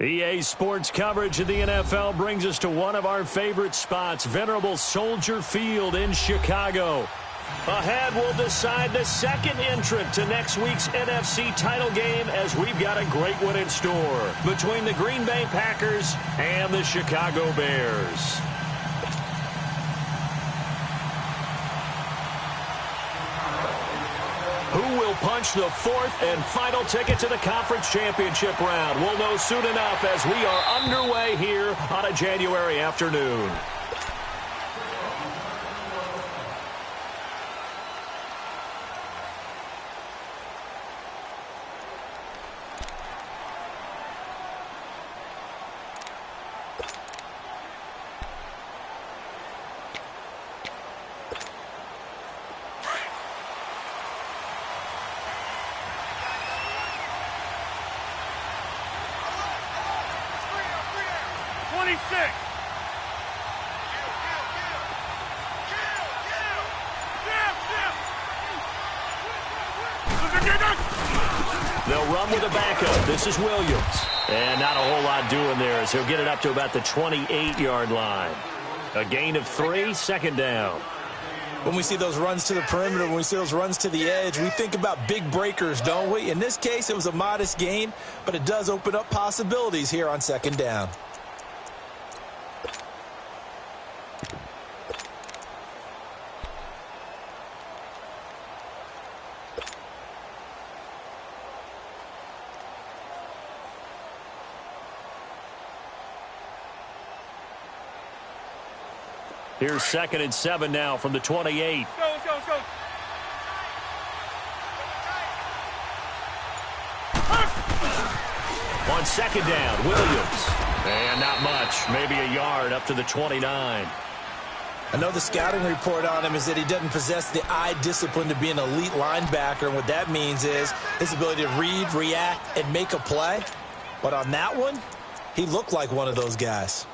EA Sports coverage of the NFL brings us to one of our favorite spots, venerable Soldier Field in Chicago. Ahead, we'll decide the second entrant to next week's NFC title game as we've got a great one in store between the Green Bay Packers and the Chicago Bears. Who will punch the fourth and final ticket to the conference championship round? We'll know soon enough as we are underway here on a January afternoon. They'll run with a backup. This is Williams. And not a whole lot doing there as he'll get it up to about the 28-yard line. A gain of 3, second down. When we see those runs to the perimeter, when we see those runs to the edge, we think about big breakers, don't we? In this case, it was a modest gain, but it does open up possibilities here on second down. Here's 2nd and 7 now from the 28. Let's go. On second down, Williams. And not much, maybe a yard up to the 29. I know the scouting report on him is that he doesn't possess the eye discipline to be an elite linebacker. And what that means is his ability to read, react, and make a play. But on that one, he looked like one of those guys.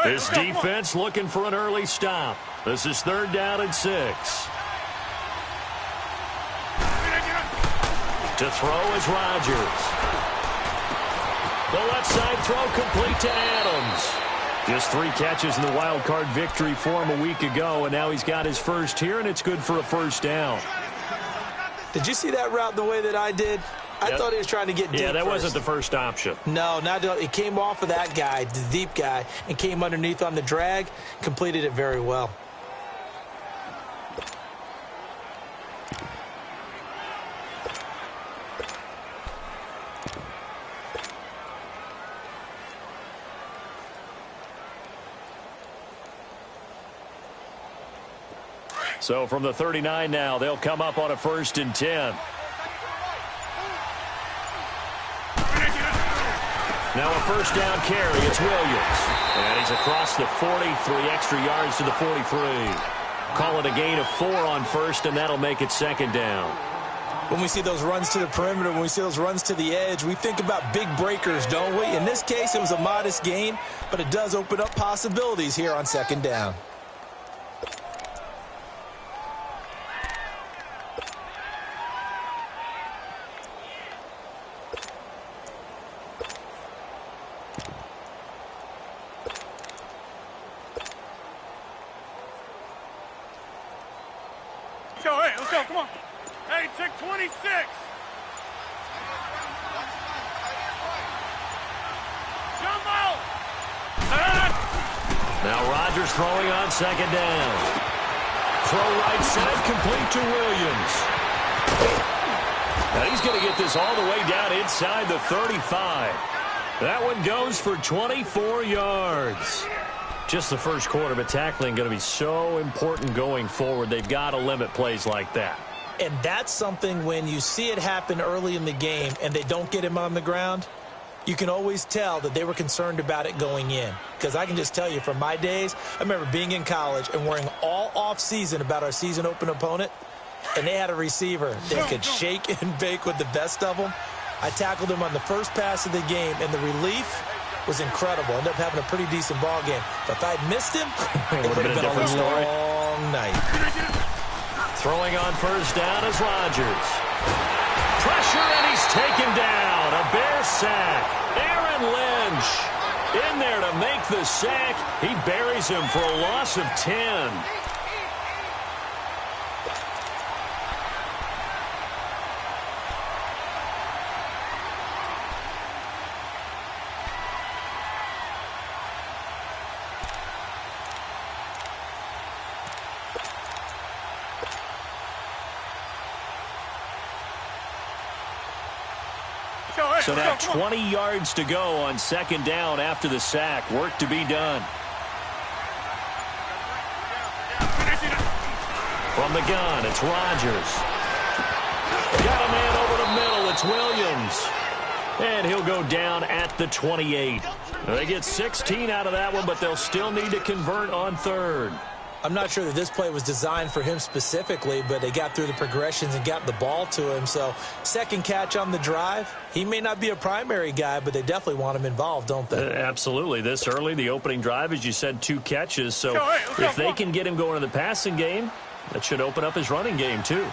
This defense looking for an early stop. This is 3rd down and 6. To throw is Rodgers. The left side throw complete to Adams. Just 3 catches in the wild card victory for him a week ago, and now he's got his first here, and it's good for a first down. Did you see that route the way that I did? I thought he was trying to get deep. Yeah, that first. wasn't the first option. No, not at all. It came off of that guy, the deep guy, and came underneath on the drag, completed it very well. So from the 39 now, they'll come up on a 1st and 10. Now a first down carry, it's Williams. And he's across the 40, 3 extra yards to the 43. Call it a gain of 4 on first, and that'll make it 2nd down. When we see those runs to the perimeter, when we see those runs to the edge, we think about big breakers, don't we? In this case, it was a modest gain, but it does open up possibilities here on 2nd down. Let's go, come on. Hey, check 26. Jumbo! Now Rodgers throwing on 2nd down. Throw right side, complete to Williams. Now he's going to get this all the way down inside the 35. That one goes for 24 yards. Just the first quarter, but tackling going to be so important going forward. They've got to limit plays like that. And that's something when you see it happen early in the game and they don't get him on the ground, you can always tell that they were concerned about it going in. Because I can just tell you from my days, I remember being in college and worrying all off-season about our season open opponent, and they had a receiver that could shake and bake with the best of them. I tackled him on the first pass of the game, and the relief was incredible. Ended up having a pretty decent ball game. But if I'd missed him, it would have been a long night. Throwing on first down is Rodgers. Pressure, and he's taken down. A Bear sack. Aaron Lynch in there to make the sack. He buries him for a loss of 10. So now 20 yards to go on second down after the sack. Work to be done. From the gun, it's Rodgers. Got a man over the middle. It's Williams. And he'll go down at the 28. They get 16 out of that one, but they'll still need to convert on third. I'm not sure that this play was designed for him specifically, but they got through the progressions and got the ball to him. So second catch on the drive. He may not be a primary guy, but they definitely want him involved, don't they? Absolutely. This early, the opening drive, as you said, 2 catches. So if they can get him going in the passing game, that should open up his running game too.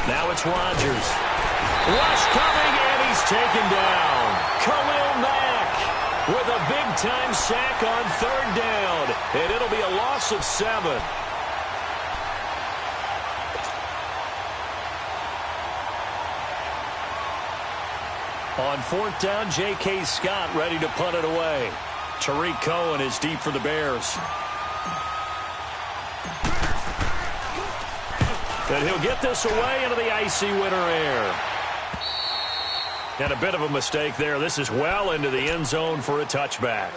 Now it's Rodgers. Rush coming, and he's taken down. Khalil Mack with a big-time sack on third down, and it'll be a loss of 7. On fourth down, J.K. Scott ready to punt it away. Tariq Cohen is deep for the Bears. And he'll get this away into the icy winter air. And a bit of a mistake there. This is well into the end zone for a touchback.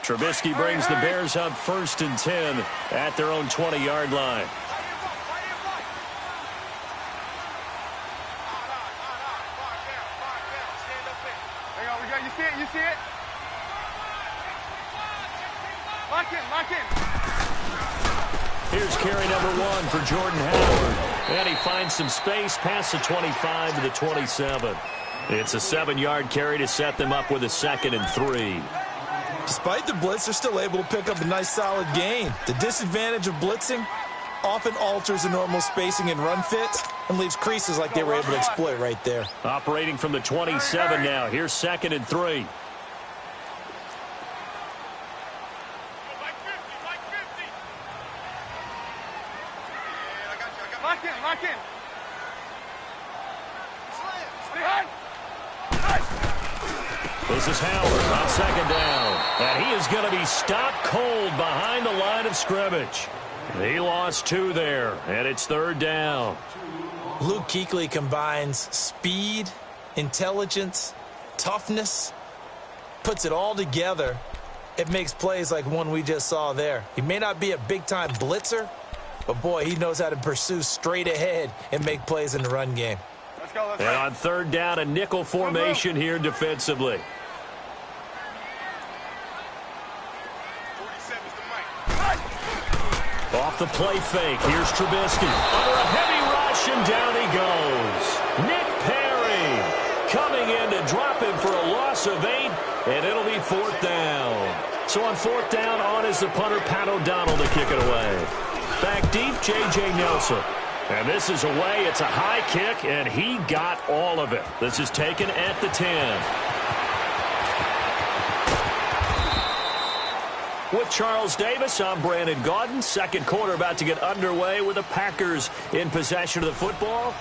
Trubisky brings the Bears up 1st and 10 at their own 20-yard line. You see it? You see it? Lock in. Here's carry number 1 for Jordan Howard. And he finds some space past the 25 to the 27. It's a 7-yard carry to set them up with a 2nd and 3. Despite the blitz, they're still able to pick up a nice solid gain. The disadvantage of blitzing often alters the normal spacing and run fits and leaves creases like they were able to exploit right there. Operating from the 27 now. Here's 2nd and 3. Lock in. This is Howard on 2nd down. And he is going to be stopped cold behind the line of scrimmage. He lost 2 there, and it's 3rd down. Luke Kuechly combines speed, intelligence, toughness, puts it all together. It makes plays like one we just saw there. He may not be a big-time blitzer, but, boy, he knows how to pursue straight ahead and make plays in the run game. Let's go. And on 3rd down, a nickel formation here defensively. Off the play fake, here's Trubisky. Under a heavy rush, and down he goes. Nick Perry coming in to drop him for a loss of 8, and it'll be 4th down. So on 4th down, on is the punter, Pat O'Donnell, to kick it away. Back deep, J.J. Nelson. And this is away. It's a high kick, and he got all of it. This is taken at the 10. With Charles Davis, I'm Brandon Gaudin. 2nd quarter about to get underway with the Packers in possession of the football.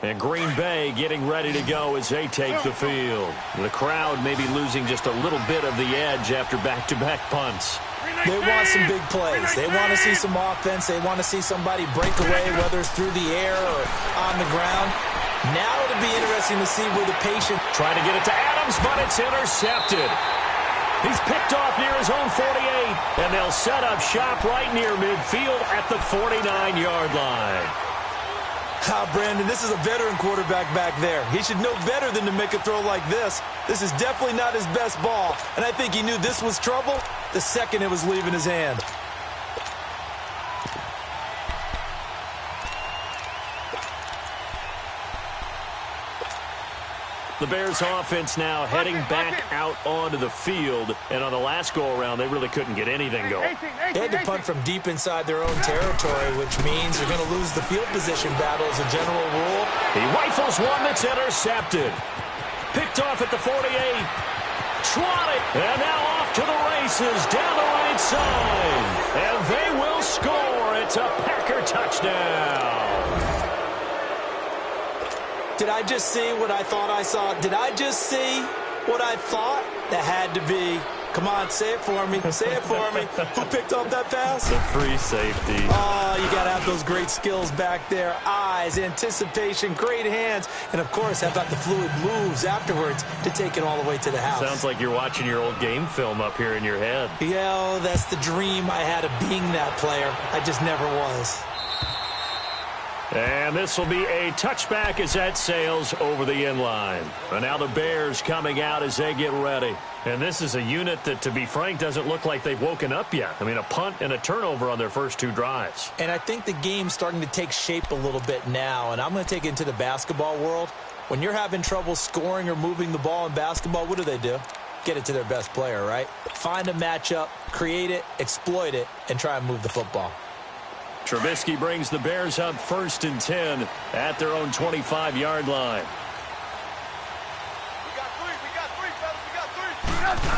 And Green Bay getting ready to go as they take the field. The crowd may be losing just a little bit of the edge after back-to-back punts. They want some big plays. They want to see some offense. They want to see somebody break away, whether it's through the air or on the ground. Now it'll be interesting to see where the patient... Trying to get it to Adams, but it's intercepted. He's picked off near his own 48, and they'll set up shop right near midfield at the 49-yard line. Brandon, this is a veteran quarterback back there. He should know better than to make a throw like this. This is definitely not his best ball, and I think he knew this was trouble the second it was leaving his hand. The Bears offense now heading back out onto the field, and on the last go-around, they really couldn't get anything going. They had to punt from deep inside their own territory, which means they're going to lose the field position battle as a general rule. He rifles one that's intercepted. Picked off at the 48. Trotted, and now off to the races down the right side. And they will score. It's a Packer touchdown. Did I just see what I thought I saw? Did I just see what I thought? That had to be. Come on, say it for me. Say it for me. Who picked up that pass? The free safety. Oh, you got to have those great skills back there. Eyes, anticipation, great hands. And, of course, how about the fluid moves afterwards to take it all the way to the house? Sounds like you're watching your old game film up here in your head. Yeah, that's the dream I had of being that player. I just never was. And this will be a touchback as that sails over the end line. And now the Bears coming out as they get ready. And this is a unit that, to be frank, doesn't look like they've woken up yet. I mean, a punt and a turnover on their first two drives. And I think the game's starting to take shape a little bit now. And I'm going to take it into the basketball world. When you're having trouble scoring or moving the ball in basketball, what do? Get it to their best player, right? Find a matchup, create it, exploit it, and try and move the football. Trubisky brings the Bears up 1st and 10 at their own 25-yard line. We got three, fellas.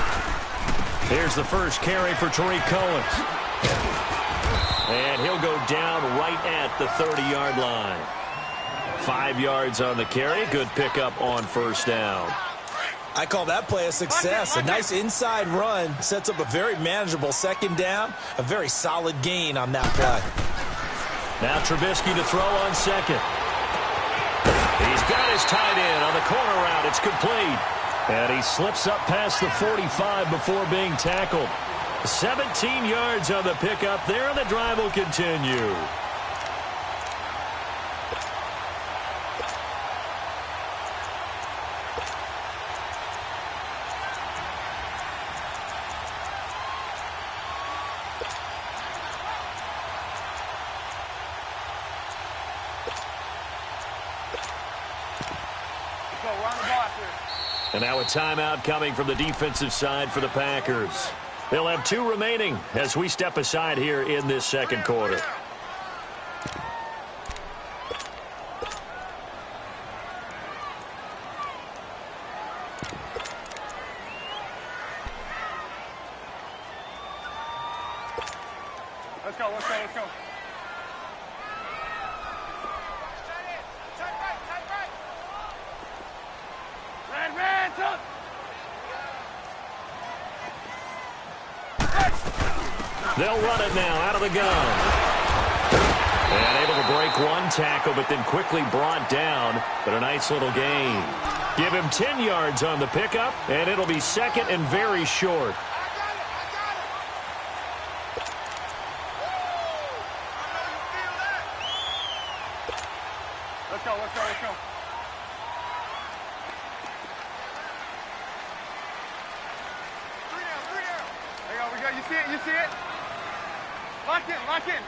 Here's the first carry for Tariq Cohen. And he'll go down right at the 30-yard line. 5 yards on the carry. Good pickup on first down. I call that play a success. A nice inside run sets up a very manageable second down. A very solid gain on that play. Now Trubisky to throw on second. He's got his tight end on the corner route. It's complete. And he slips up past the 45 before being tackled. 17 yards on the pickup there, and the drive will continue. And now a timeout coming from the defensive side for the Packers. They'll have 2 remaining as we step aside here in this second quarter. Let's go. They'll run it now out of the gun. And able to break one tackle, but then quickly brought down. But a nice little gain. Give him 10 yards on the pickup, and it'll be second and very short. Let's go. There we go. You see it? Lock in.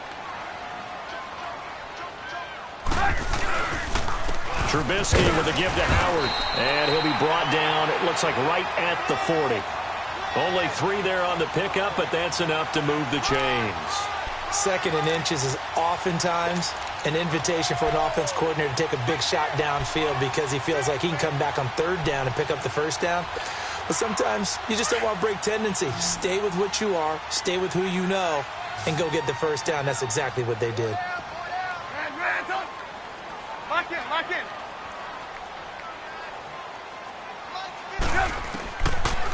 Trubisky with a give to Howard. And he'll be brought down, it looks like right at the 40. Only 3 there on the pickup, but that's enough to move the chains. Second and inches is oftentimes an invitation for an offense coordinator to take a big shot downfield because he feels like he can come back on third down and pick up the first down. But sometimes you just don't want to break tendency. Stay with what you are, stay with who you know, and go get the first down. That's exactly what they did. Lock in.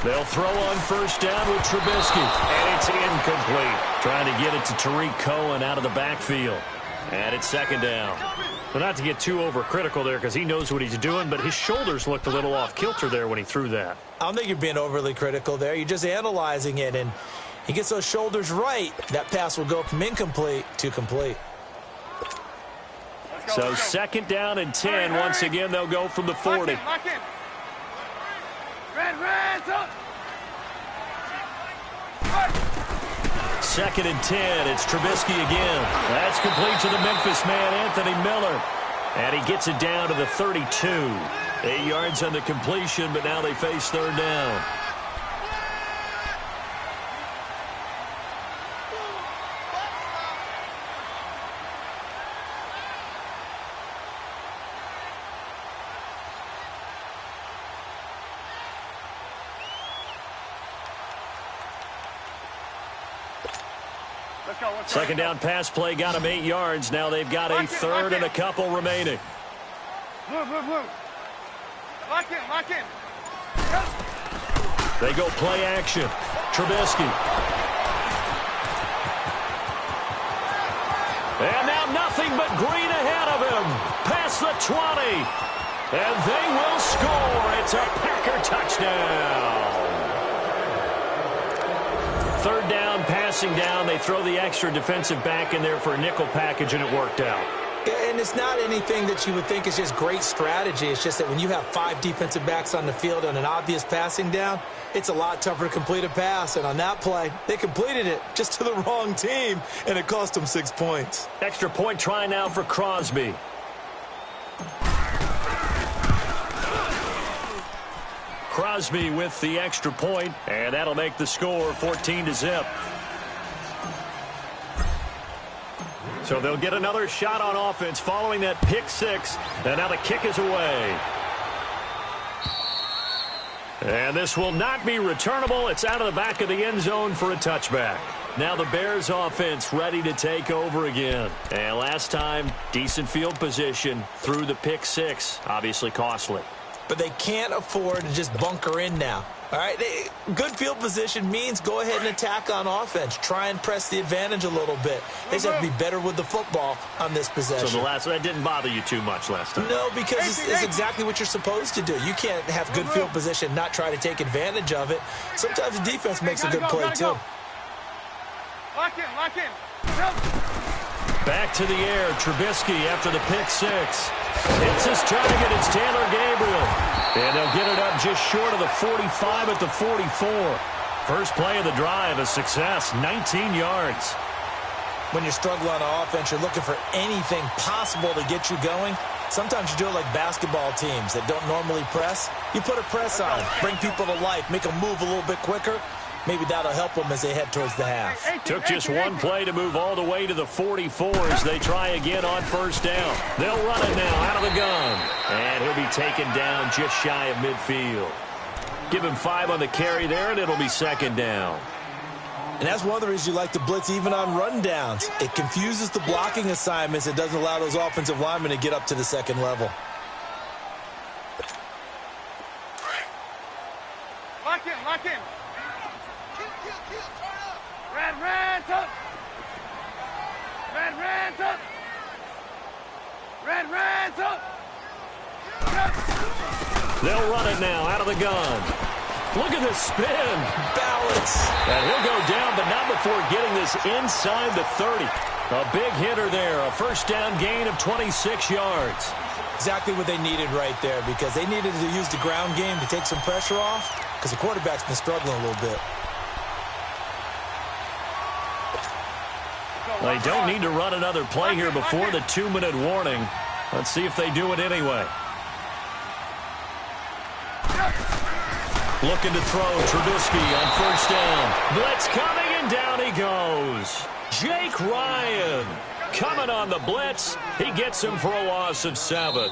They'll throw on first down with Trubisky. And it's incomplete. Trying to get it to Tariq Cohen out of the backfield. And it's second down. Well, not to get too overcritical there because he knows what he's doing, but his shoulders looked a little off kilter there when he threw that. I don't think you're being overly critical there. You're just analyzing it, and he gets those shoulders right. That pass will go from incomplete to complete. So second down and 10. Once again, they'll go from the 40. Lock in. Red, up. Second and 10. It's Trubisky again. That's complete to the Memphis man, Anthony Miller. And he gets it down to the 32. 8 yards on the completion, but now they face third down. Second down pass play got him 8 yards. Now they've got a third and a couple remaining. Blue. Lock in. They go play action. Trubisky. And now nothing but green ahead of him. Past the 20. And they will score. It's a Packer touchdown. Third down, passing down. They throw the extra defensive back in there for a nickel package, and it worked out. And it's not anything that you would think is just great strategy. It's just that when you have 5 defensive backs on the field on an obvious passing down, it's a lot tougher to complete a pass. And on that play, they completed it just to the wrong team, and it cost them 6 points. Extra point try now for Crosby. Crosby with the extra point, and that'll make the score 14-0. So they'll get another shot on offense following that pick 6, and now the kick is away. And this will not be returnable. It's out of the back of the end zone for a touchback. Now the Bears offense ready to take over again. And last time, decent field position through the pick 6, obviously costly. But they can't afford to just bunker in now. All right, good field position means go ahead and attack on offense. Try and press the advantage a little bit. They just have to be better with the football on this possession. So that didn't bother you too much last time? No, because it's exactly what you're supposed to do. You can't have good field position, not try to take advantage of it. Sometimes the defense makes a good play, too. Lock in. Back to the air, Trubisky after the pick 6. Hits his target, it's Taylor Gabriel. And they'll get it up just short of the 45 at the 44. First play of the drive, a success, 19 yards. When you're struggling on offense, you're looking for anything possible to get you going. Sometimes you do it like basketball teams that don't normally press. You put a press on, bring people to life, make them move a little bit quicker. Maybe that'll help them as they head towards the half. Took just one play to move all the way to the 44 as they try again on first down. They'll run it now out of the gun. And he'll be taken down just shy of midfield. Give him 5 on the carry there, and it'll be second down. And that's one of the reasons you like to blitz even on rundowns. It confuses the blocking assignments. It doesn't allow those offensive linemen to get up to the second level. Lock in. Red, up. Red, up. They'll run it now out of the gun. Look at this spin. Balance. And he'll go down, but not before getting this inside the 30. A big hitter there. A first down gain of 26 yards. Exactly what they needed right there, because they needed to use the ground game to take some pressure off, because the quarterback's been struggling a little bit. They don't need to run another play here before the 2-minute warning. Let's see if they do it anyway. Looking to throw, Trubisky on first down. Blitz coming, and down he goes. Jake Ryan coming on the blitz. He gets him for a loss of 7.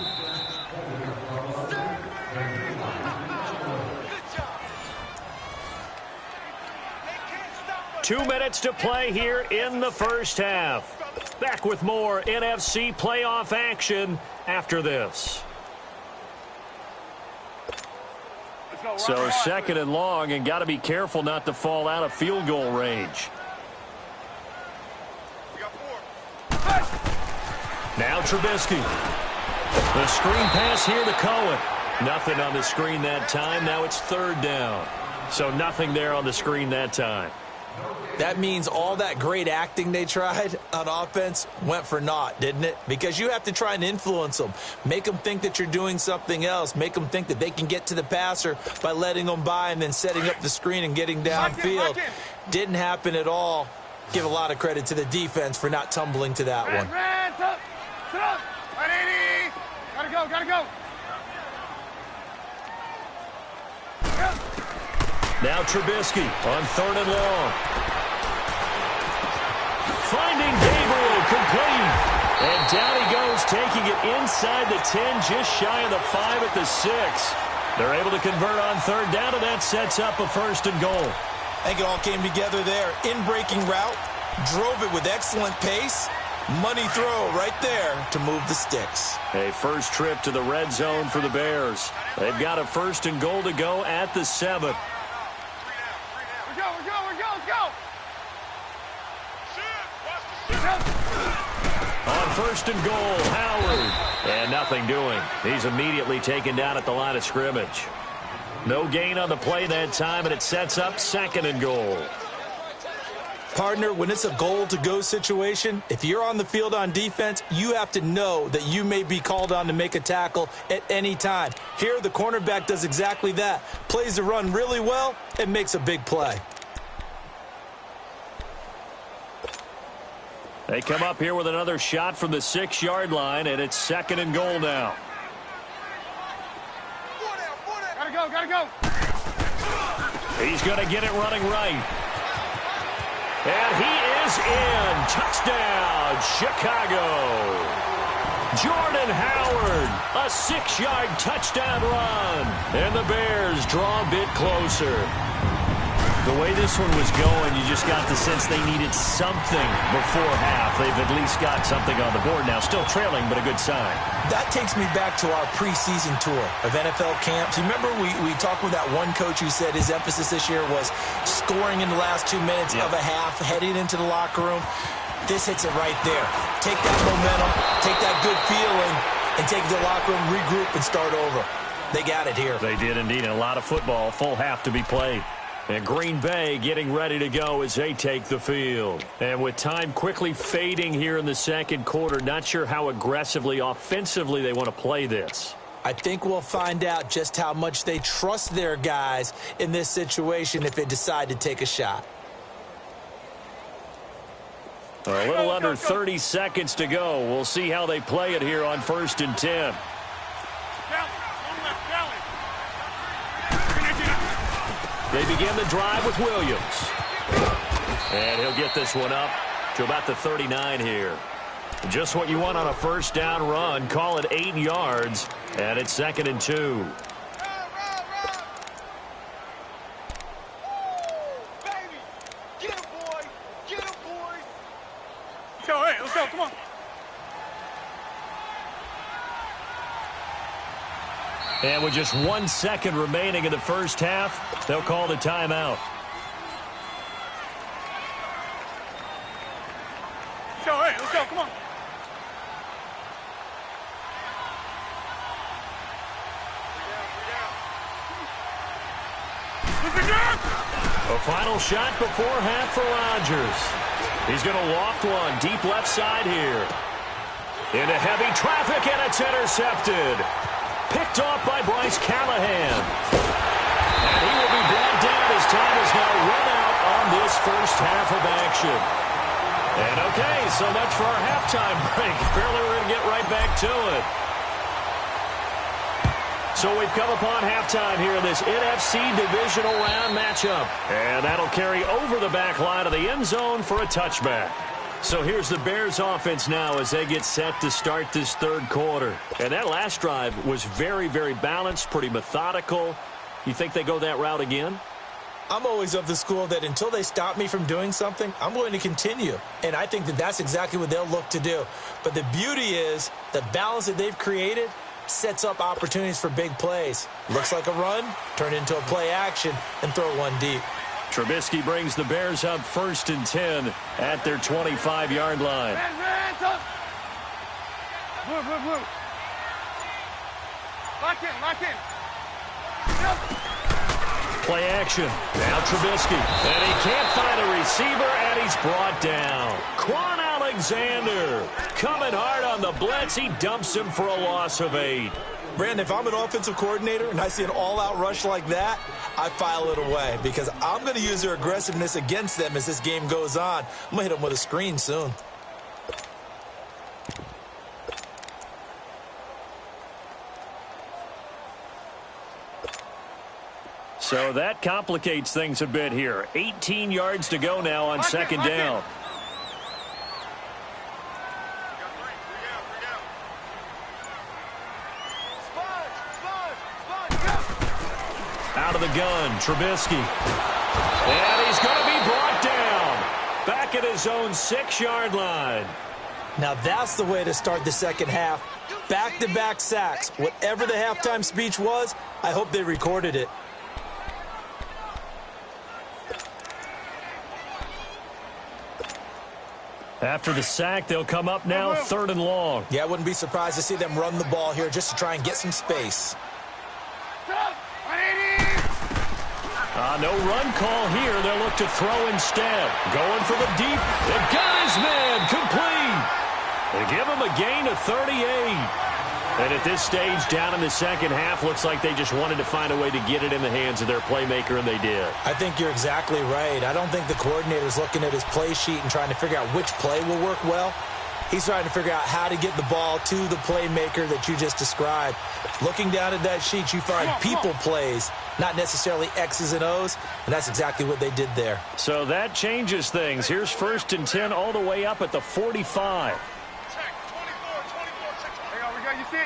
Two minutes to play here in the first half. Back with more NFC playoff action after this. So second and long, and got to be careful not to fall out of field goal range. Now Trubisky. The screen pass here to Cohen. Nothing on the screen that time. Now it's third down. So nothing there on the screen that time. That means all that great acting they tried on offense went for naught, didn't it? Because you have to try and influence them. Make them think that you're doing something else. Make them think that they can get to the passer by letting them by and then setting up the screen and getting downfield. Didn't happen at all. Give a lot of credit to the defense for not tumbling to that one. Gotta go. Now Trubisky on third and long. Finding Gabriel complete. And down he goes, taking it inside the 10, just shy of the 5 at the 6. They're able to convert on third down, and that sets up a first and goal. I think it all came together there. In-breaking route, drove it with excellent pace. Money throw right there to move the sticks. A first trip to the red zone for the Bears. They've got a first and goal to go at the 7. Let's go. On first and goal, Howard. And nothing doing. He's immediately taken down at the line of scrimmage. No gain on the play that time, and it sets up second and goal. Partner, when it's a goal-to-go situation, if you're on the field on defense, you have to know that you may be called on to make a tackle at any time. Here, the cornerback does exactly that. Plays the run really well and makes a big play. They come up here with another shot from the 6-yard line, and it's second and goal now. Gotta go. He's going to get it running right. And he is in. Touchdown, Chicago. Jordan Howard, a 6-yard touchdown run. And the Bears draw a bit closer. The way this one was going, you just got the sense they needed something before half. They've at least got something on the board now. Still trailing, but a good sign. That takes me back to our preseason tour of NFL camps. You remember we talked with that one coach who said his emphasis this year was scoring in the last 2 minutes of a half, heading into the locker room. This hits it right there. Take that momentum, take that good feeling, and take it to the locker room, regroup, and start over. They got it here. They did indeed, and a lot of football, full half to be played. And Green Bay getting ready to go as they take the field. And with time quickly fading here in the second quarter, not sure how aggressively, offensively they want to play this. I think we'll find out just how much they trust their guys in this situation if they decide to take a shot. A little under 30 seconds to go. We'll see how they play it here on first and 10. They begin the drive with Williams. And he'll get this one up to about the 39 here. Just what you want on a first down run. Call it 8 yards. And it's second and 2. Let's go, come on. And with just 1 second remaining in the first half, they'll call the timeout. Let's go, come on. A final shot before half for Rodgers. He's going to loft one deep left side here. Into heavy traffic, and it's intercepted. Picked off by Bryce Callahan. And he will be brought down as time is now run out on this first half of action. And okay, so much for our halftime break. Apparently we're going to get right back to it. So we've come upon halftime here in this NFC divisional round matchup. And that'll carry over the back line of the end zone for a touchback. So here's the Bears offense now as they get set to start this third quarter. And that last drive was very, very balanced, pretty methodical. You think they go that route again? I'm always of the school that until they stop me from doing something, I'm going to continue. And I think that that's exactly what they'll look to do. But the beauty is the balance that they've created sets up opportunities for big plays. Looks like a run, turn into a play action, and throw one deep. Trubisky brings the Bears up 1st and 10 at their 25-yard line. Move. Lock in. Play action. Now Trubisky. And he can't find a receiver, and he's brought down. Quan Alexander coming hard on the blitz. He dumps him for a loss of 8. Brandon, if I'm an offensive coordinator and I see an all-out rush like that, I file it away because I'm going to use their aggressiveness against them as this game goes on. I'm going to hit them with a screen soon. So that complicates things a bit here. 18 yards to go now on second down. Out of the gun, Trubisky. And he's going to be brought down. Back at his own 6-yard line. Now that's the way to start the second half. Back-to-back sacks. Whatever the halftime speech was, I hope they recorded it. After the sack, they'll come up now 3rd and long. Yeah, I wouldn't be surprised to see them run the ball here just to try and get some space. No run call here. They'll look to throw instead. Going for the deep. They've got his man complete. They give him a gain of 38. And at this stage, down in the second half, looks like they just wanted to find a way to get it in the hands of their playmaker, and they did. I think you're exactly right. I don't think the coordinator's looking at his play sheet and trying to figure out which play will work well. He's trying to figure out how to get the ball to the playmaker that you just described. Looking down at that sheet, you find people plays, not necessarily X's and O's, and that's exactly what they did there. So that changes things. Here's 1st and 10 all the way up at the 45.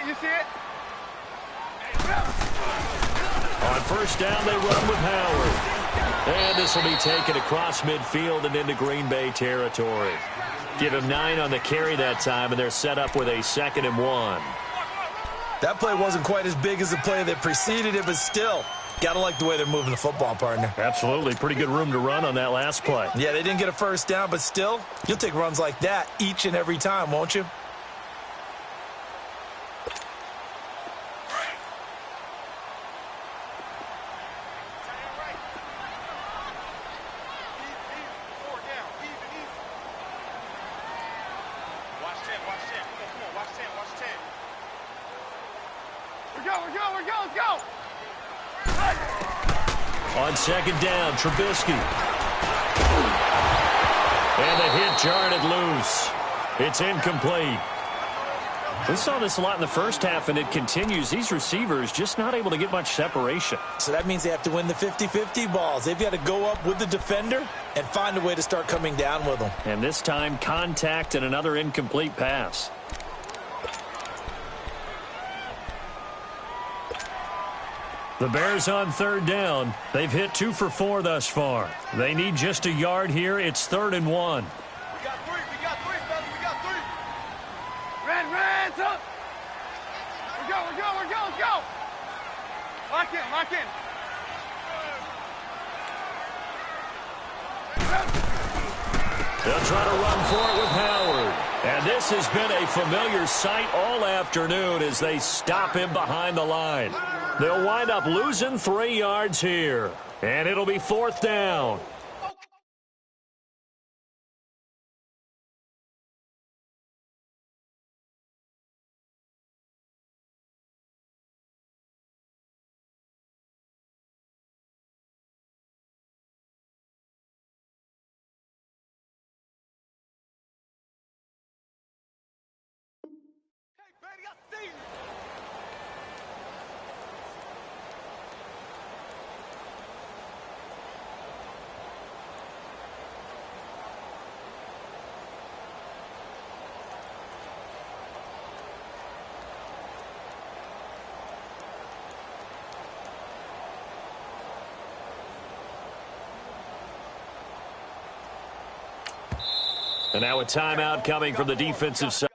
You see it? On 1st down, they run with Howard. And this will be taken across midfield and into Green Bay territory. Give him 9 on the carry that time, and they're set up with a 2nd and 1. That play wasn't quite as big as the play that preceded it, but still, gotta like the way they're moving the football, partner. Absolutely. Pretty good room to run on that last play. Yeah, they didn't get a 1st down, but still, you'll take runs like that each and every time, won't you? Let's go. On 2nd down, Trubisky. And the hit jarred it loose. It's incomplete. We saw this a lot in the first half, and it continues. These receivers just not able to get much separation. So that means they have to win the 50-50 balls. They've got to go up with the defender and find a way to start coming down with them. And this time, contact and another incomplete pass. The Bears on 3rd down. They've hit 2 for 4 thus far. They need just a yard here. It's 3rd and 1. We got 3, fellas. We got 3. Red, up. We're go. Let's go. Lock in. They'll try to run for it with Howard. And this has been a familiar sight all afternoon as they stop him behind the line. They'll wind up losing 3 yards here. And it'll be 4th down. And now a timeout coming from the defensive side.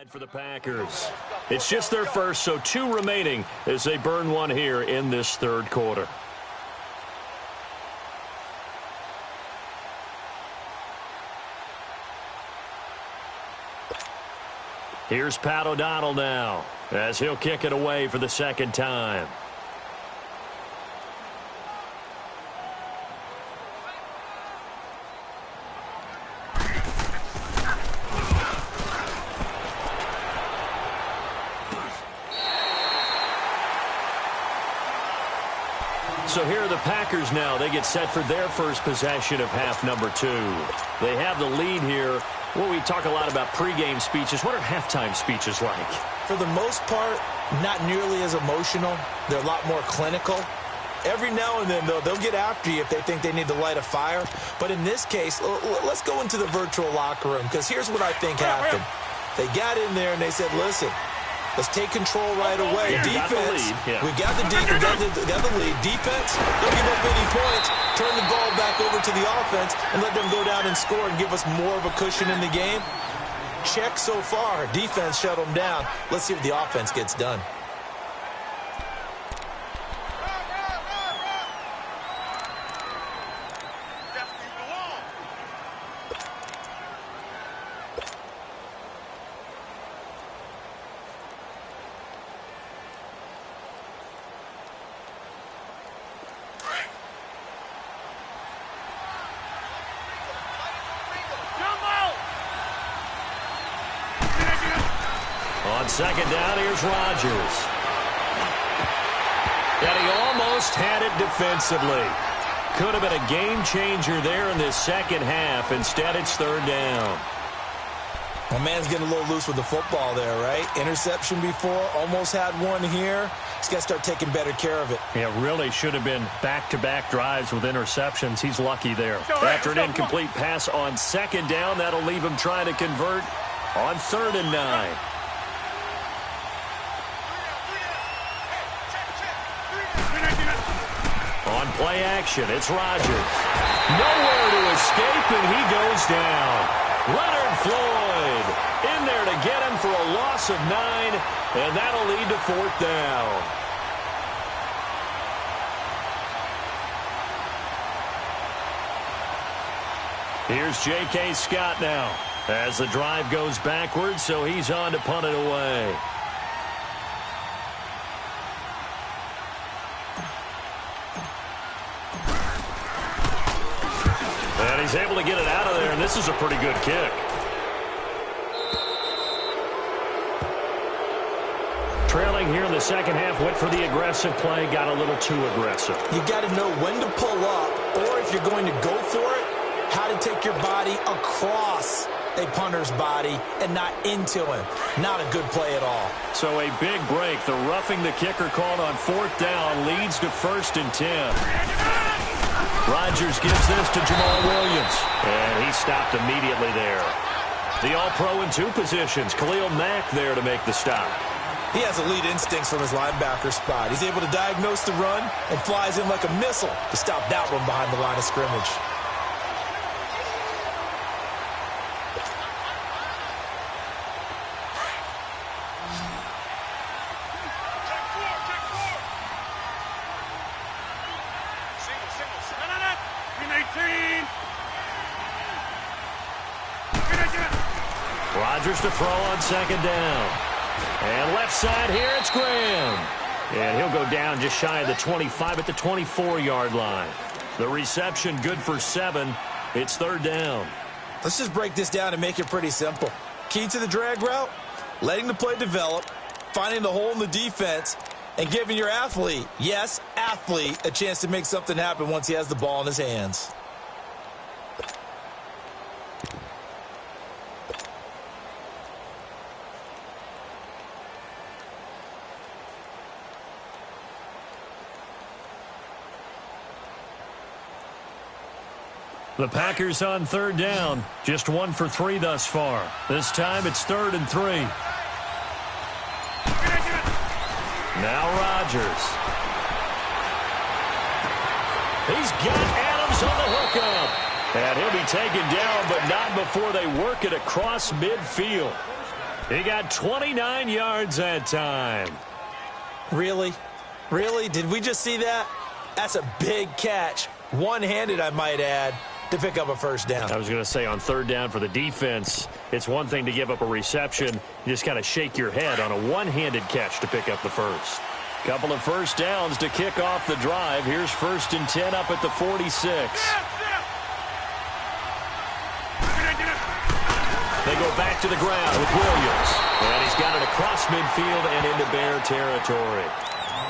For the Packers. It's just their first, so 2 remaining as they burn one here in this third quarter. Here's Pat O'Donnell now as he'll kick it away for the second time. So here are the Packers now. They get set for their first possession of half number 2. They have the lead here. Well, we talk a lot about pregame speeches. What are halftime speeches like? For the most part, not nearly as emotional. They're a lot more clinical. Every now and then, though, they'll get after you if they think they need to light a fire. But in this case, let's go into the virtual locker room, because here's what I think happened. They got in there and they said, listen, let's take control right away. Defense, we got the lead. Defense, don't give up any points. Turn the ball back over to the offense and let them go down and score and give us more of a cushion in the game. Check so far. Defense shut them down. Let's see if the offense gets done. On second down, here's Rodgers. And he almost had it defensively. Could have been a game changer there in this second half. Instead, it's third down. My man's getting a little loose with the football there, right? Interception before, almost had one here. He's got to start taking better care of it. Yeah, really should have been back-to-back drives with interceptions. He's lucky there. After an incomplete pass on second down, that'll leave him trying to convert on 3rd and 9. On play action, it's Rodgers. Nowhere to escape, and he goes down. Leonard Floyd in there to get him for a loss of 9, and that'll lead to 4th down. Here's J.K. Scott now as the drive goes backwards, so he's on to punt it away. And he's able to get it out of there, and this is a pretty good kick. Trailing here in the second half, went for the aggressive play, got a little too aggressive. You got to know when to pull up, or if you're going to go for it, how to take your body across a punter's body and not into him. Not a good play at all. So a big break. The roughing the kicker called on 4th down leads to 1st and 10. Rodgers gives this to Jamal Williams, and he stopped immediately there. The All-Pro in 2 positions. Khalil Mack there to make the stop. He has elite instincts from his linebacker spot. He's able to diagnose the run and flies in like a missile to stop that one behind the line of scrimmage. Rodgers to throw on second down. And left side here, it's Graham. And he'll go down just shy of the 25 at the 24-yard line. The reception good for 7. It's 3rd down. Let's just break this down and make it pretty simple. Key to the drag route, letting the play develop, finding the hole in the defense, and giving your athlete, yes, athlete, a chance to make something happen once he has the ball in his hands. The Packers on 3rd down. Just 1 for 3 thus far. This time it's 3rd and 3. Now Rodgers. He's got Adams on the hookup. And he'll be taken down, but not before they work it across midfield. He got 29 yards that time. Really? Really? Did we just see that? That's a big catch. One-handed, I might add, to pick up a first down. I was going to say on third down for the defense, it's one thing to give up a reception. You just kind of shake your head on a one-handed catch to pick up the first. Couple of first downs to kick off the drive. Here's 1st and 10 up at the 46. They go back to the ground with Williams. And he's got it across midfield and into Bear territory.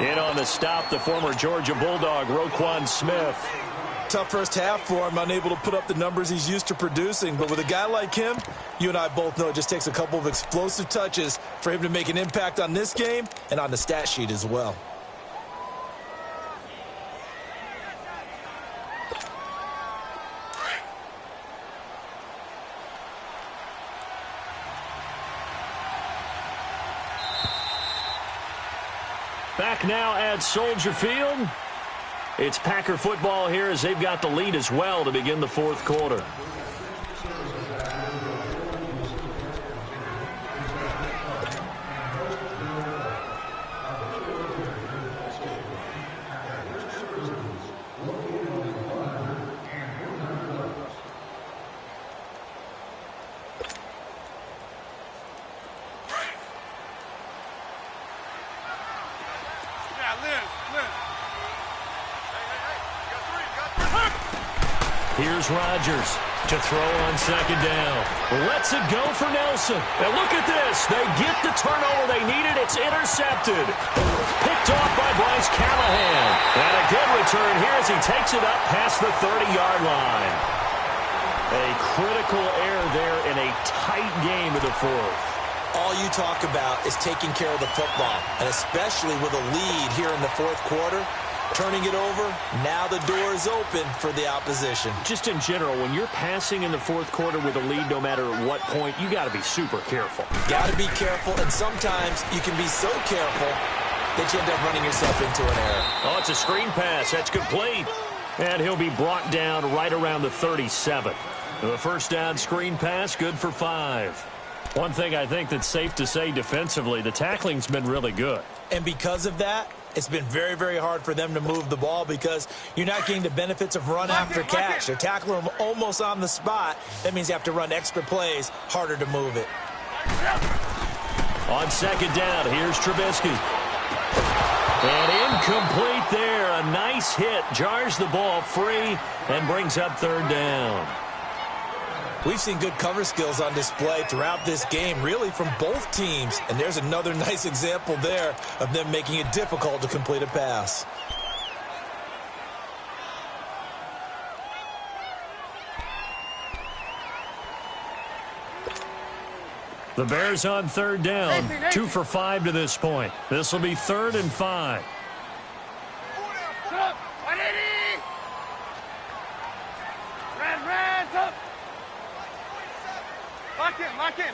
In on the stop, the former Georgia Bulldog, Roquan Smith. Tough first half for him, unable to put up the numbers he's used to producing. But with a guy like him, you and I both know it just takes a couple of explosive touches for him to make an impact on this game and on the stat sheet as well. Back now at Soldier Field. It's Packer football here as they've got the lead as well to begin the fourth quarter. Here's Rodgers to throw on second down. Lets it go for Nelson. And look at this. They get the turnover they needed. It's intercepted. Picked off by Bryce Callahan. And a good return here as he takes it up past the 30-yard line. A critical error there in a tight game of the fourth. All you talk about is taking care of the football, and especially with a lead here in the fourth quarter. Turning it over, now the door is open for the opposition. Just in general, when you're passing in the fourth quarter with a lead, no matter what point, you got to be super careful. Got to be careful, and sometimes you can be so careful that you end up running yourself into an error. Oh, it's a screen pass. That's complete. And he'll be brought down right around the 37. The first down screen pass, good for 5. One thing I think that's safe to say defensively, the tackling's been really good. And because of that, it's been very, very hard for them to move the ball because you're not getting the benefits of run after catch. They're tackling them almost on the spot. That means you have to run extra plays, harder to move it. On second down, here's Trubisky. And incomplete there. A nice hit. Jars the ball free and brings up third down. We've seen good cover skills on display throughout this game, really from both teams. And there's another nice example there of them making it difficult to complete a pass. The Bears on third down. 2 for 5 to this point. This will be 3rd and 5. Lock in.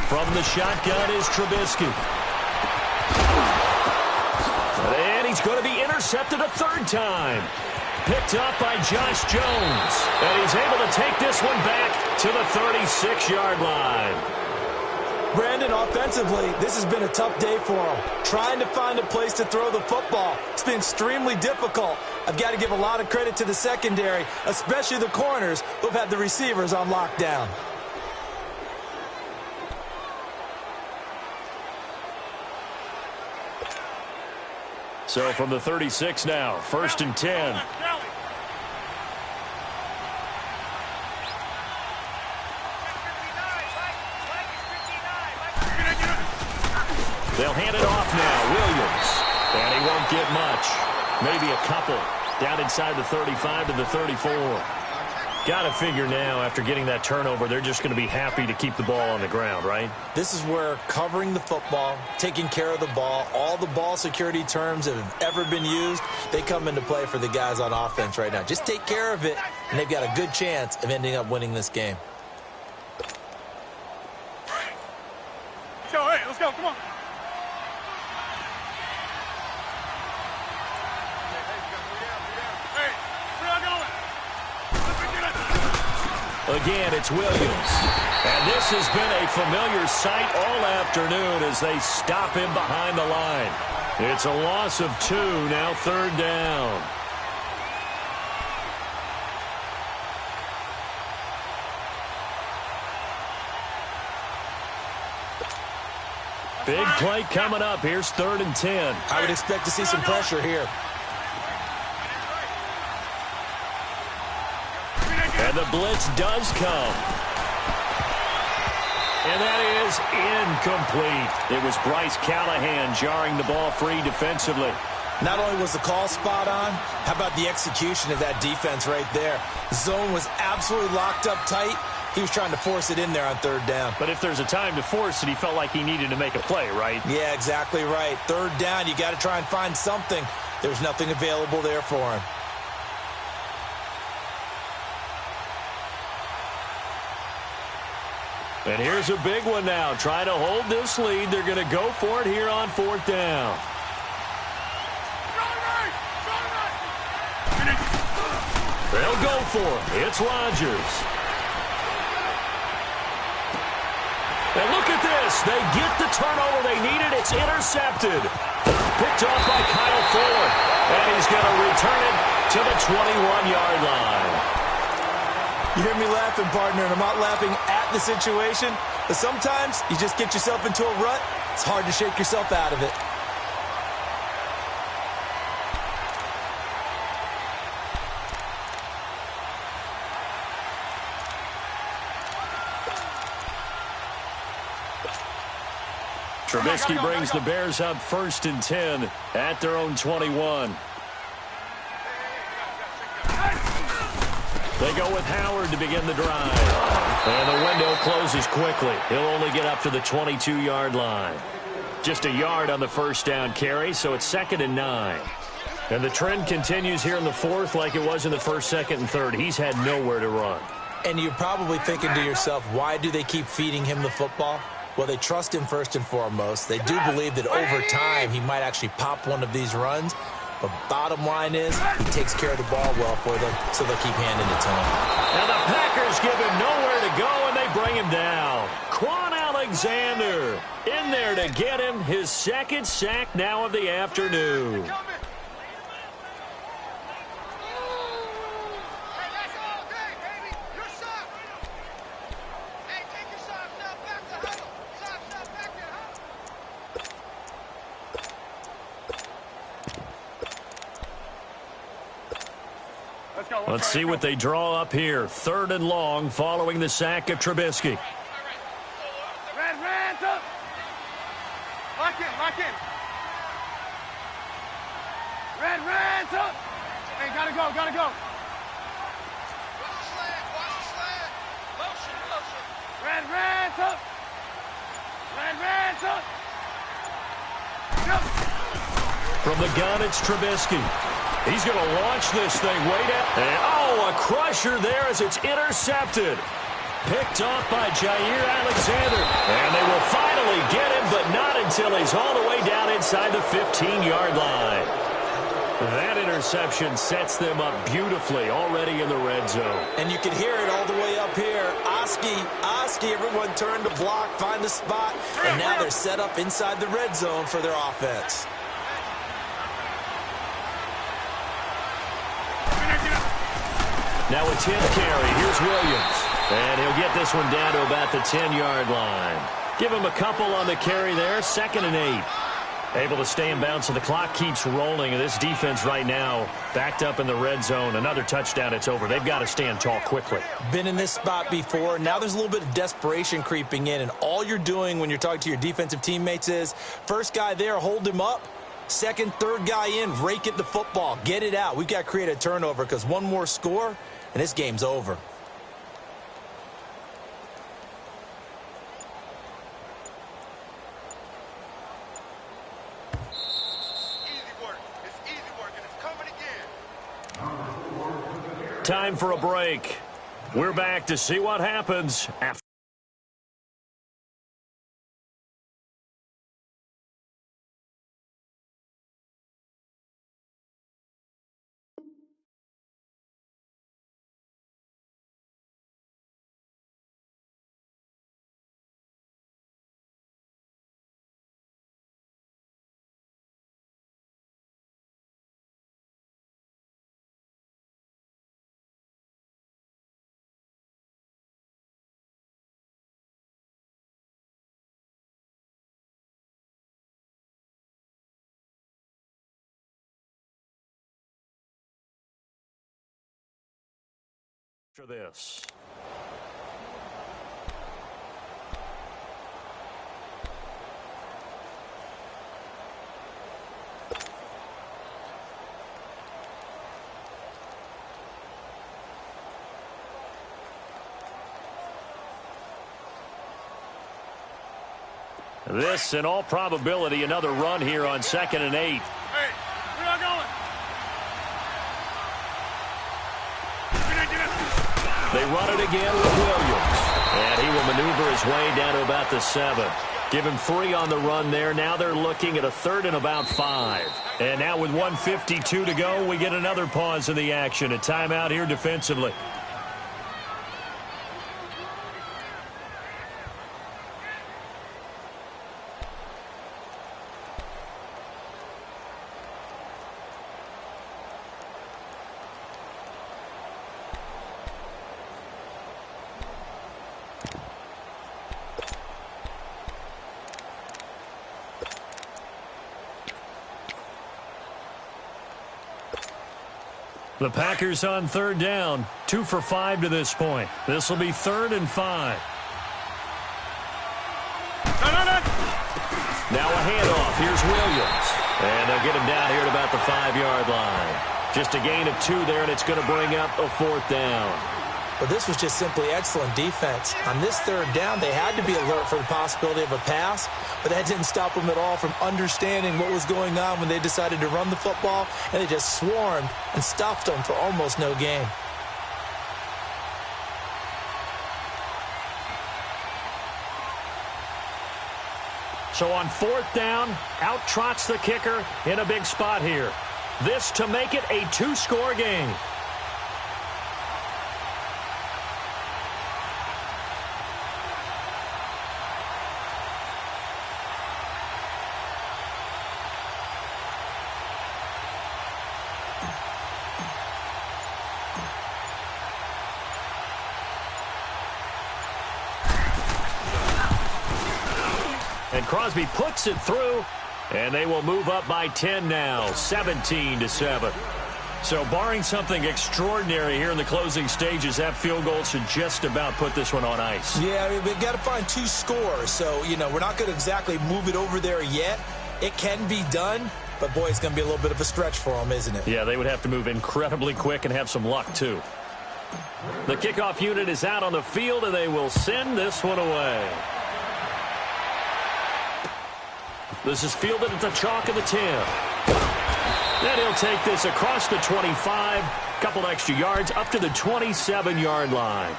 From the shotgun is Trubisky. And he's going to be intercepted a third time. Picked up by Josh Jones. And he's able to take this one back to the 36-yard line. Brandon, offensively, this has been a tough day for him. Trying to find a place to throw the football. It's been extremely difficult. I've got to give a lot of credit to the secondary, especially the corners who've had the receivers on lockdown. So from the 36 now, 1st and 10. They'll hand it off now. Williams. And he won't get much. Maybe a couple. Down inside the 35 to the 34. Got to figure now, after getting that turnover, they're just going to be happy to keep the ball on the ground, right? This is where covering the football, taking care of the ball, all the ball security terms that have ever been used, they come into play for the guys on offense right now. Just take care of it, and they've got a good chance of ending up winning this game. Hey, let's go. Come on. Again, it's Williams. And this has been a familiar sight all afternoon as they stop him behind the line. It's a loss of 2, now 3rd down. Big play coming up. Here's 3rd and 10. I would expect to see some pressure here. And the blitz does come. And that is incomplete. It was Bryce Callahan jarring the ball free defensively. Not only was the call spot on, how about the execution of that defense right there? The zone was absolutely locked up tight. He was trying to force it in there on 3rd down. But if there's a time to force it, he felt like he needed to make a play, right? Yeah, exactly right. 3rd down, you got to try and find something. There's nothing available there for him. And here's a big one now. Trying to hold this lead. They're going to go for it here on 4th down. They'll go for it. It's Rodgers. And look at this. They get the turnover they needed. It's intercepted. Picked off by Kyle Fuller. And he's going to return it to the 21-yard line. You hear me laughing, partner, and I'm not laughing at the situation. But sometimes you just get yourself into a rut. It's hard to shake yourself out of it. Trubisky brings the Bears up 1st and 10 at their own 21. They go with Howard to begin the drive. And the window closes quickly. He'll only get up to the 22-yard line. Just a yard on the 1st down carry, so it's 2nd and 9. And the trend continues here in the 4th like it was in the 1st, 2nd, and 3rd. He's had nowhere to run. And you're probably thinking to yourself, why do they keep feeding him the football? Well, they trust him first and foremost. They do believe that over time he might actually pop one of these runs. But bottom line is he takes care of the ball well for them, so they'll keep handing it to him. And the Packers give him nowhere to go, and they bring him down. Quan Alexander in there to get him his 2nd sack now of the afternoon. Let's see what they draw up here. 3rd and long following the sack of Trubisky. Red, up. Lock in. Red, up. Hey, gotta go. Watch the slant. Motion. Red, up. Yep. From the gun, it's Trubisky. He's going to launch this thing way down. And, a crusher there as it's intercepted. Picked off by Jair Alexander. And they will finally get him, but not until he's all the way down inside the 15-yard line. That interception sets them up beautifully already in the red zone. And you can hear it all the way up here. Oski, everyone turn to block, find the spot. And now they're set up inside the red zone for their offense. Now a 10th carry. Here's Williams. And he'll get this one down to about the 10-yard line. Give him a couple on the carry there. 2nd and 8. Able to stay in bounds, so the clock keeps rolling. And this defense right now backed up in the red zone. Another touchdown, it's over. They've got to stand tall quickly. Been in this spot before. Now there's a little bit of desperation creeping in. And all you're doing when you're talking to your defensive teammates is, first guy there, hold him up. 2nd, 3rd guy in, rake at the football. Get it out. We've got to create a turnover because one more score, and this game's over. Time for a break. We're back to see what happens after. After this. This, in all probability, another run here on 2nd and 8. Hey, we're not going. They run it again with Williams. And he will maneuver his way down to about the 7. Give him 3 on the run there. Now they're looking at a 3rd and about 5. And now with 1:52 to go, we get another pause in the action. A timeout here defensively. The Packers on 3rd down, 2 for 5 to this point. This will be 3rd and 5. Now a handoff. Here's Williams. And they'll get him down here at about the 5-yard line. Just a gain of 2 there, and it's going to bring up a 4th down. But this was just simply excellent defense. On this 3rd down, they had to be alert for the possibility of a pass, but that didn't stop them at all from understanding what was going on when they decided to run the football, and they just swarmed and stuffed them for almost no gain. So on 4th down, out trots the kicker in a big spot here. This to make it a 2-score game. And Crosby puts it through, and they will move up by 10 now, 17-7. So barring something extraordinary here in the closing stages, that field goal should just about put this one on ice. Yeah, I mean, we've got to find 2 scores. So, we're not going to exactly move it over there yet. It can be done, but, boy, it's going to be a little bit of a stretch for them, isn't it? Yeah, they would have to move incredibly quick and have some luck, too. The kickoff unit is out on the field, and they will send this one away. This is fielded at the chalk of the 10. Then he'll take this across the 25, couple extra yards up to the 27-yard line.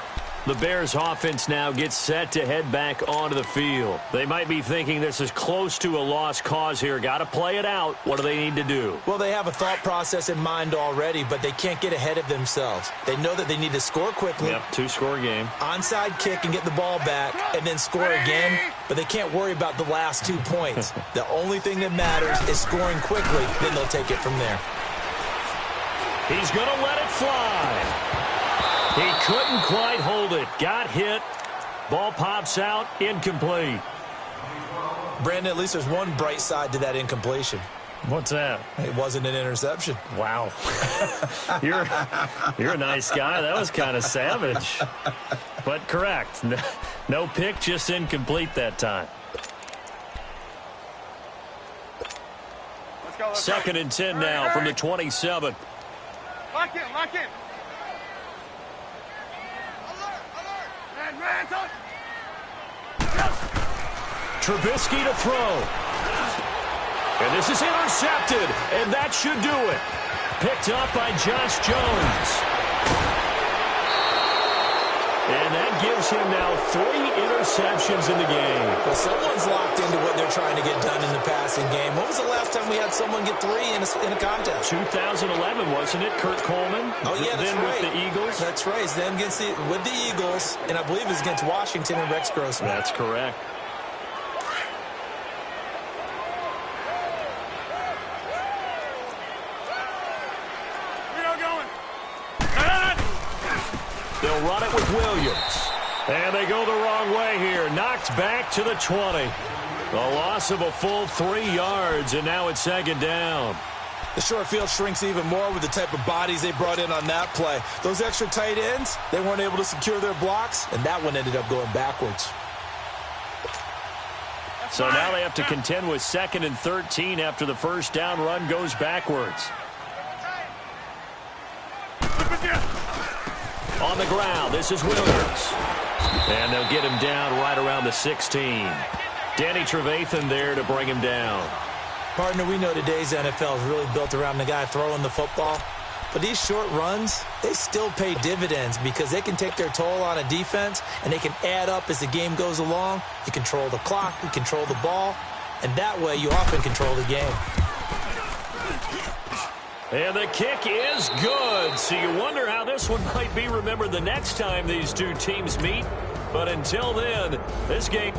The Bears offense now gets set to head back onto the field. They might be thinking this is close to a lost cause here. Got to play it out. What do they need to do? Well, they have a thought process in mind already, but they can't get ahead of themselves. They know that they need to score quickly. Yep, 2-score game. Onside kick and get the ball back and then score again, but they can't worry about the last 2 points. The only thing that matters is scoring quickly, then they'll take it from there. He's going to let it fly. He couldn't quite hold it. Got hit. Ball pops out. Incomplete. Brandon, at least there's one bright side to that incompletion. What's that? It wasn't an interception. Wow. You're a nice guy. That was kind of savage. But correct. No pick, just incomplete that time. Let's go, let's 2nd and 10 now from the 27. Lock in, lock in. Red, up. Trubisky to throw. And this is intercepted, and that should do it. Picked up by Josh Jones. And that gives him now 3 interceptions in the game. Well, someone's locked into what they're trying to get done in the passing game. When was the last time we had someone get 3 in a contest? 2011, wasn't it? Kurt Coleman. Oh, yeah, that's then right. with the Eagles. That's right. Then with the Eagles, and I believe it's against Washington and Rex Grossman. That's correct. They'll run it with Williams. And they go the wrong way here. Knocked back to the 20. A loss of a full 3 yards, and now it's 2nd down. The short field shrinks even more with the type of bodies they brought in on that play. Those extra tight ends, they weren't able to secure their blocks, and that one ended up going backwards. So now they have to contend with 2nd and 13 after the first down run goes backwards. On the ground, this is Williams. And they'll get him down right around the 16. Danny Trevathan there to bring him down. Partner, we know today's NFL is really built around the guy throwing the football. But these short runs, they still pay dividends because they can take their toll on a defense, and they can add up as the game goes along. You control the clock, you control the ball, and that way you often control the game. And the kick is good. So you wonder how this one might be remembered the next time these two teams meet. But until then, this game...